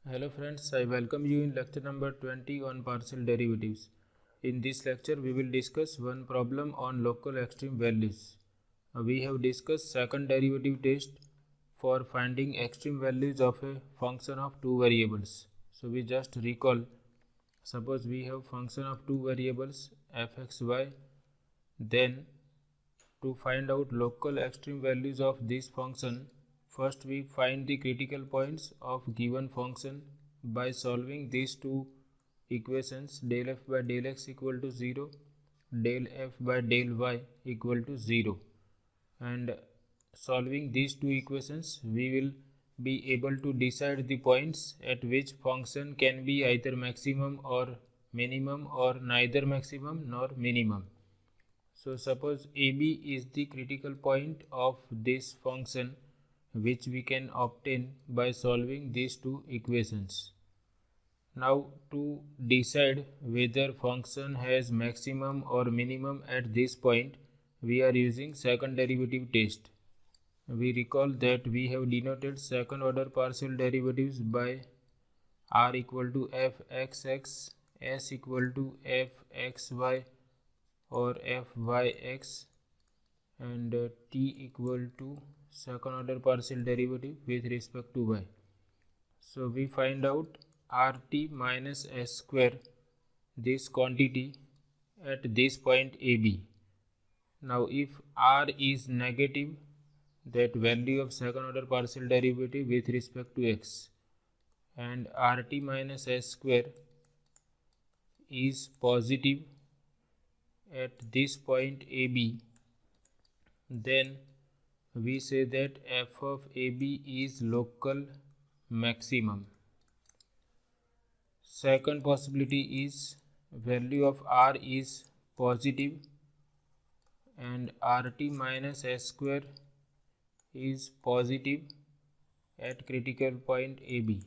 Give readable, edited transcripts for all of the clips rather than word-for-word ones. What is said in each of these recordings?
Hello friends, I welcome you in lecture number 20 on partial derivatives. In this lecture, we will discuss one problem on local extreme values. We have discussed second derivative test for finding extreme values of a function of two variables. So we just recall, suppose we have function of two variables fxy, then to find out local extreme values of this function, first we find the critical points of given function by solving these two equations, del f by del x equal to 0, del f by del y equal to 0. And solving these two equations, we will be able to decide the points at which function can be either maximum or minimum or neither maximum nor minimum. So suppose AB is the critical point of this function which we can obtain by solving these two equations. Now to decide whether function has maximum or minimum at this point, we are using second derivative test. We recall that we have denoted second order partial derivatives by r equal to fxx, s equal to fxy or fyx, and t equal to second order partial derivative with respect to y. So we find out rt minus s square, this quantity at this point AB. Now if r is negative, that value of second order partial derivative with respect to x, and rt minus s square is positive at this point AB, then we say that f of AB is local maximum. Second possibility is value of r is positive and rt minus s square is positive at critical point AB.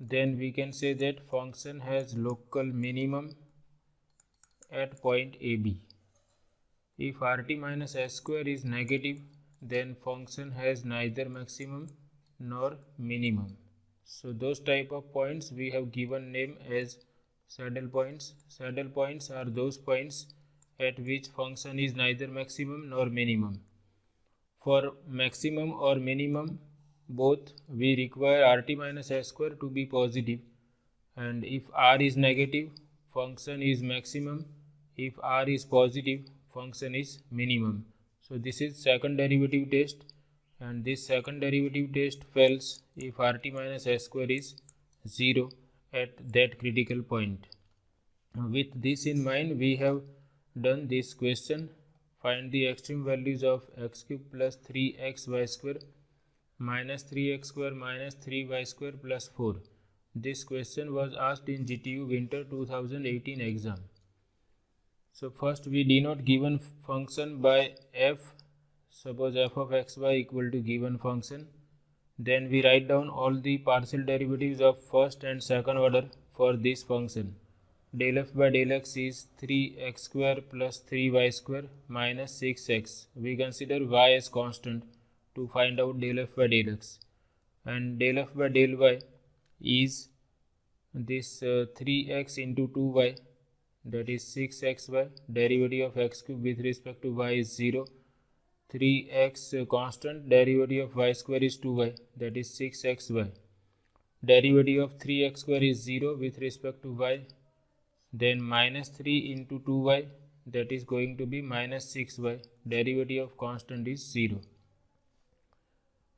Then we can say that function has local minimum at point AB. If rt minus s square is negative, then function has neither maximum nor minimum. So those type of points we have given name as saddle points. Saddle points are those points at which function is neither maximum nor minimum. For maximum or minimum both, we require rt minus s square to be positive, and if r is negative, function is maximum. If r is positive, function is minimum. So this is second derivative test, and this second derivative test fails if rt minus s square is 0 at that critical point. With this in mind, we have done this question. Find the extreme values of x cube plus 3xy square minus 3x square minus 3y square plus 4. This question was asked in GTU Winter 2018 exam. So first we denote given function by f. Suppose f of xy equal to given function. Then we write down all the partial derivatives of first and second order for this function. Del f by del x is 3x square plus 3y square minus 6x. We consider y as constant to find out del f by del x. And del f by del y is this 3x into 2y, that is 6xy. Derivative of x cube with respect to y is 0. 3x constant, derivative of y square is 2y, that is 6xy. Derivative of 3x square is 0 with respect to y. Then minus 3 into 2y, that is going to be minus 6y. Derivative of constant is 0.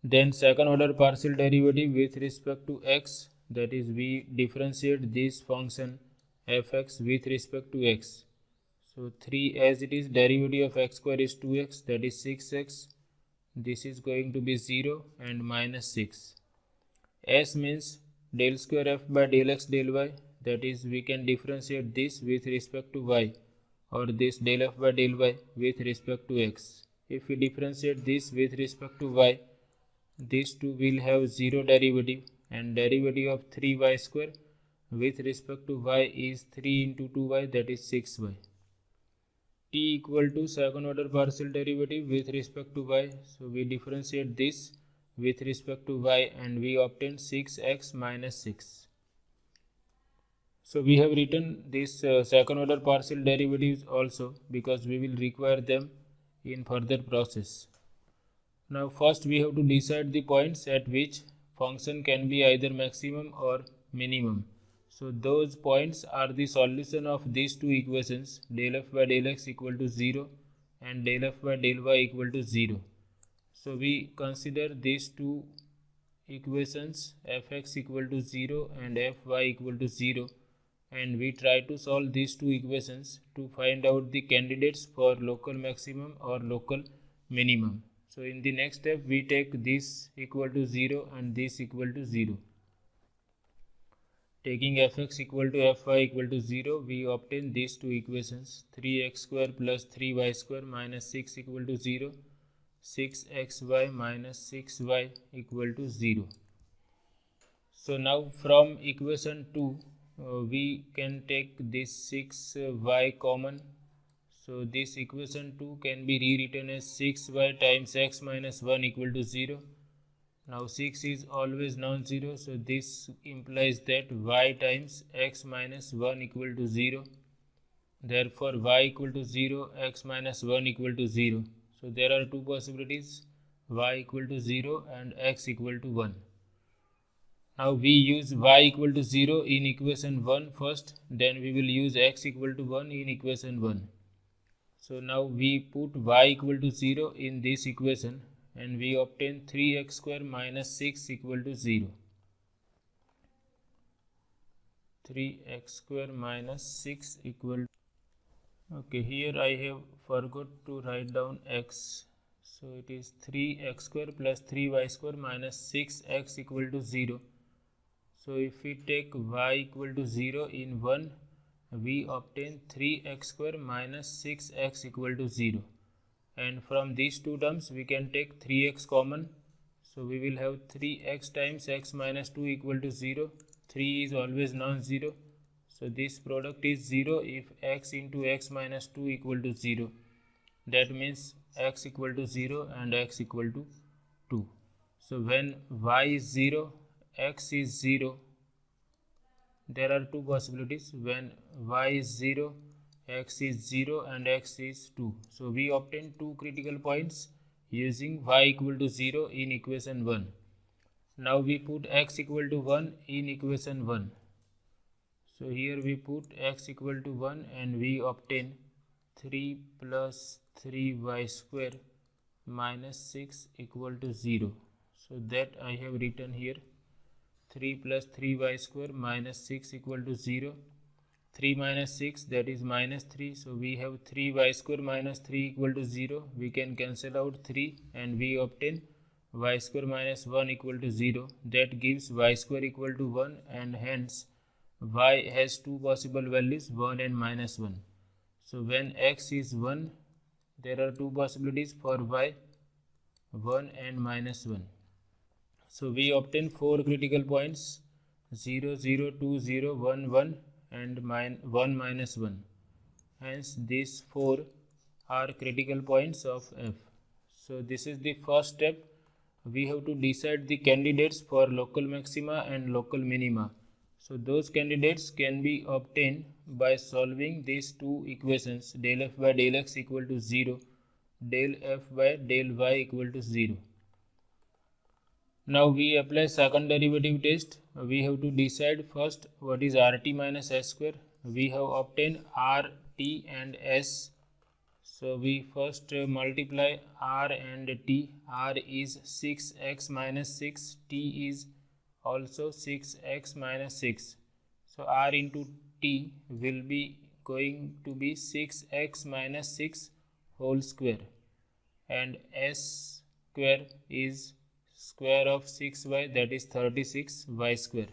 Then second order partial derivative with respect to x, that is we differentiate this function fx with respect to x. So 3 as it is, derivative of x square is 2x, that is 6x. This is going to be 0 and minus 6. S means del square f by del x del y, that is we can differentiate this with respect to y, or this del f by del y with respect to x. If we differentiate this with respect to y, these two will have 0 derivative, and derivative of 3y square with respect to y is 3 into 2y, that is 6y. T equal to second order partial derivative with respect to y, so we differentiate this with respect to y, and we obtain 6x minus 6. So we have written this second order partial derivatives also because we will require them in further process. Now first we have to decide the points at which function can be either maximum or minimum. So those points are the solution of these two equations, del f by del x equal to 0 and del f by del y equal to 0. So we consider these two equations, fx equal to 0 and fy equal to 0, and we try to solve these two equations to find out the candidates for local maximum or local minimum. So in the next step we take this equal to 0 and this equal to 0. Taking fx equal to fy equal to 0, we obtain these two equations, 3x square plus 3y square minus 6 equal to 0, 6xy minus 6y equal to 0. So now from equation 2, we can take this 6y common. So this equation 2 can be rewritten as 6y times x minus 1 equal to 0. Now 6 is always non-zero, so this implies that y times x minus 1 equal to 0. Therefore y equal to 0, x minus 1 equal to 0. So there are two possibilities, y equal to 0 and x equal to 1. Now we use y equal to 0 in equation 1 first, then we will use x equal to 1 in equation 1. So now we put y equal to 0 in this equation and we obtain 3x square minus 6 equal to 0. 3x square minus 6 equal to... Okay, here I have forgot to write down x. So it is 3x square plus 3y square minus 6x equal to 0. So if we take y equal to 0 in 1, we obtain 3x square minus 6x equal to 0. And from these two terms we can take 3x common. So we will have 3x times x minus 2 equal to 0. 3 is always non-zero. So this product is 0 if x into x minus 2 equal to 0. That means x equal to 0 and x equal to 2. So when y is 0, x is 0. There are two possibilities. When y is 0, x is 0 and x is 2. So we obtain two critical points using y equal to 0 in equation 1. Now we put x equal to 1 in equation 1. So here we put x equal to 1 and we obtain 3 plus 3y square minus 6 equal to 0. So that I have written here, 3 plus 3y square minus 6 equal to 0. 3 minus 6, that is minus 3. So we have 3y square minus 3 equal to 0. We can cancel out 3 and we obtain y square minus 1 equal to 0. That gives y square equal to 1, and hence y has two possible values, 1 and minus 1. So when x is 1, there are two possibilities for y, 1 and minus 1. So we obtain four critical points, 0, 0, 2, 0, 1, 1 and 1 minus 1. Hence these four are critical points of f. So this is the first step. We have to decide the candidates for local maxima and local minima. So those candidates can be obtained by solving these two equations, del f by del x equal to 0, del f by del y equal to 0. Now we apply second derivative test. We have to decide first what is rt minus s square. We have obtained rt and s. So we first multiply r and t. R is 6x minus 6. T is also 6x minus 6. So r into t will be going to be 6x minus 6 whole square. And s square is square of 6y, that is 36y square.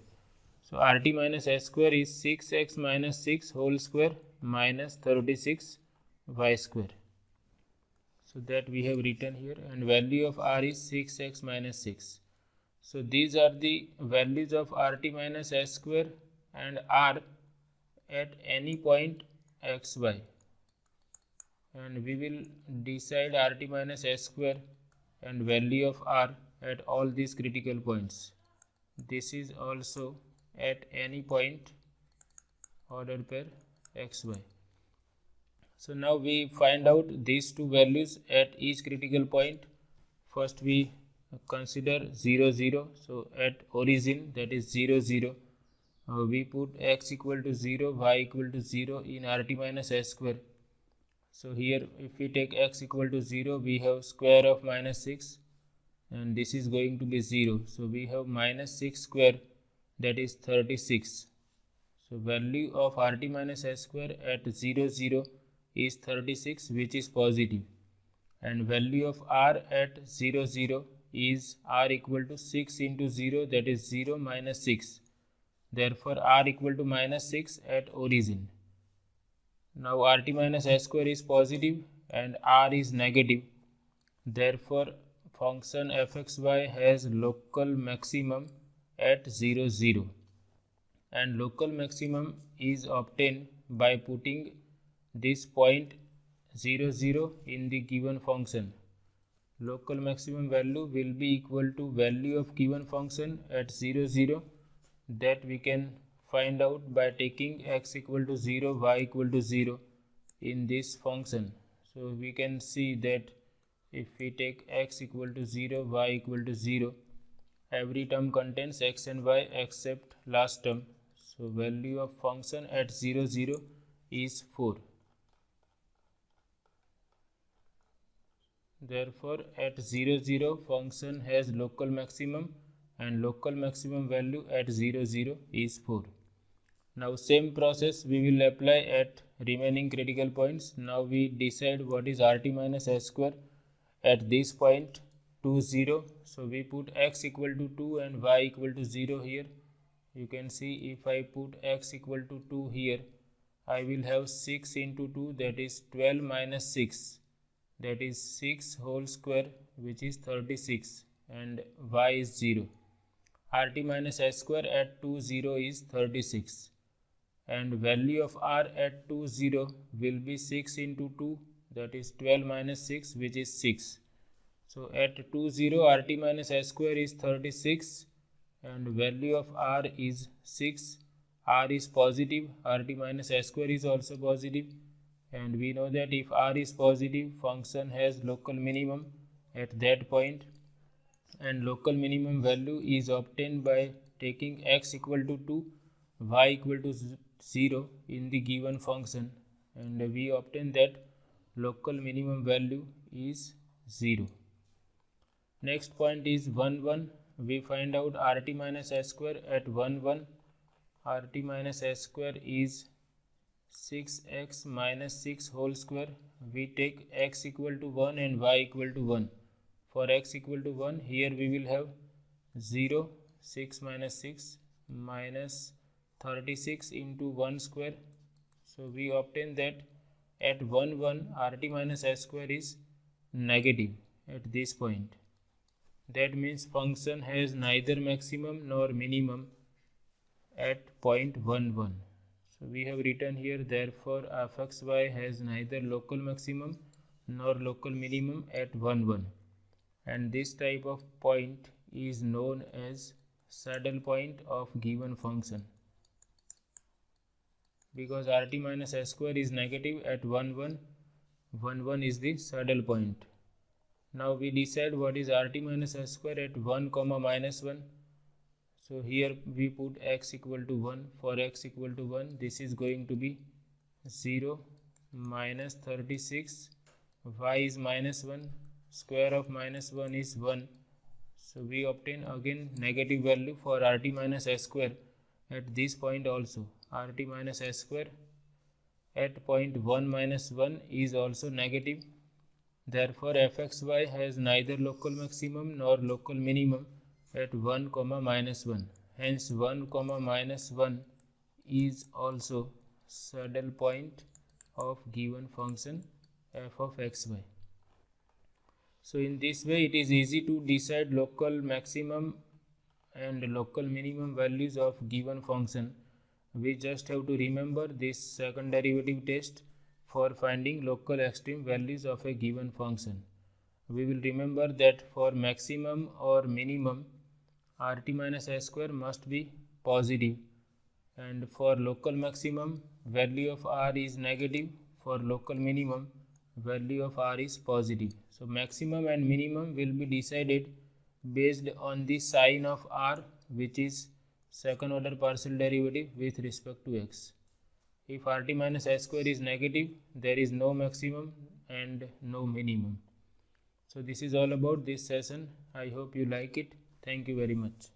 So rt minus s square is 6x minus 6 whole square minus 36y square. So that we have written here, and value of r is 6x minus 6. So these are the values of rt minus s square and r at any point xy. And we will decide rt minus s square and value of r at all these critical points. This is also at any point ordered pair xy. So now we find out these two values at each critical point. First we consider 0 0. So at origin, that is 0 0, we put x equal to 0, y equal to 0 in rt minus s square. So here if we take x equal to 0, we have square of minus 6 and this is going to be 0. So we have minus 6 square, that is 36. So value of rt minus s square at 0 0 is 36, which is positive, and value of r at 0 0 is r equal to 6 into 0, that is 0 minus 6. Therefore r equal to minus 6 at origin. Now rt minus s square is positive and r is negative. Therefore function fxy has local maximum at 0 0, and local maximum is obtained by putting this point 0 0 in the given function. Local maximum value will be equal to value of given function at 0 0, that we can find out by taking x equal to 0, y equal to 0 in this function. So we can see that if we take x equal to 0, y equal to 0, every term contains x and y except last term. So value of function at 0 0 is 4. Therefore at 0 0 function has local maximum, and local maximum value at 0 0 is 4. Now same process we will apply at remaining critical points. Now we decide what is rt minus s square at this point 2 0. So we put x equal to 2 and y equal to 0 here. You can see if I put x equal to 2 here, I will have 6 into 2, that is 12 minus 6, that is 6 whole square, which is 36, and y is 0. rt minus s square at 2 0 is 36, and value of r at 2 0 will be 6 into 2, that is 12 minus 6, which is 6. So at 2 0 rt minus s square is 36 and value of r is 6. R is positive, rt minus s square is also positive, and we know that if r is positive, function has local minimum at that point, and local minimum value is obtained by taking x equal to 2, y equal to 0 in the given function, and we obtain that local minimum value is 0. Next point is 1 1. We find out rt minus s square at 1 1. rt minus s square is 6x minus 6 whole square. We take x equal to 1 and y equal to 1. For x equal to 1, here we will have 0, 6 minus 6 minus 36 into 1 square. So we obtain that at 1 1 rt minus s square is negative at this point. That means function has neither maximum nor minimum at point 1 1. So we have written here, therefore fxy has neither local maximum nor local minimum at 1 1, and this type of point is known as saddle point of given function, because rt minus s square is negative at 1 1. 1 1 is the saddle point. Now we decide what is rt minus s square at 1 comma minus 1. So here we put x equal to 1. For x equal to 1, this is going to be 0 minus 36, y is minus 1, square of minus 1 is 1. So we obtain again negative value for rt minus s square at this point also. Rt minus s square at point 1 minus 1 is also negative. Therefore fxy has neither local maximum nor local minimum at 1 comma minus 1. Hence 1 comma minus 1 is also saddle point of given function f of xy. So in this way it is easy to decide local maximum and local minimum values of given function. We just have to remember this second derivative test for finding local extreme values of a given function. we will remember that for maximum or minimum, RT minus S square must be positive, and for local maximum, value of R is negative, for local minimum, value of R is positive. So maximum and minimum will be decided based on the sign of R, which is second order partial derivative with respect to x. If RT minus S square is negative, there is no maximum and no minimum. So this is all about this session. I hope you like it. Thank you very much.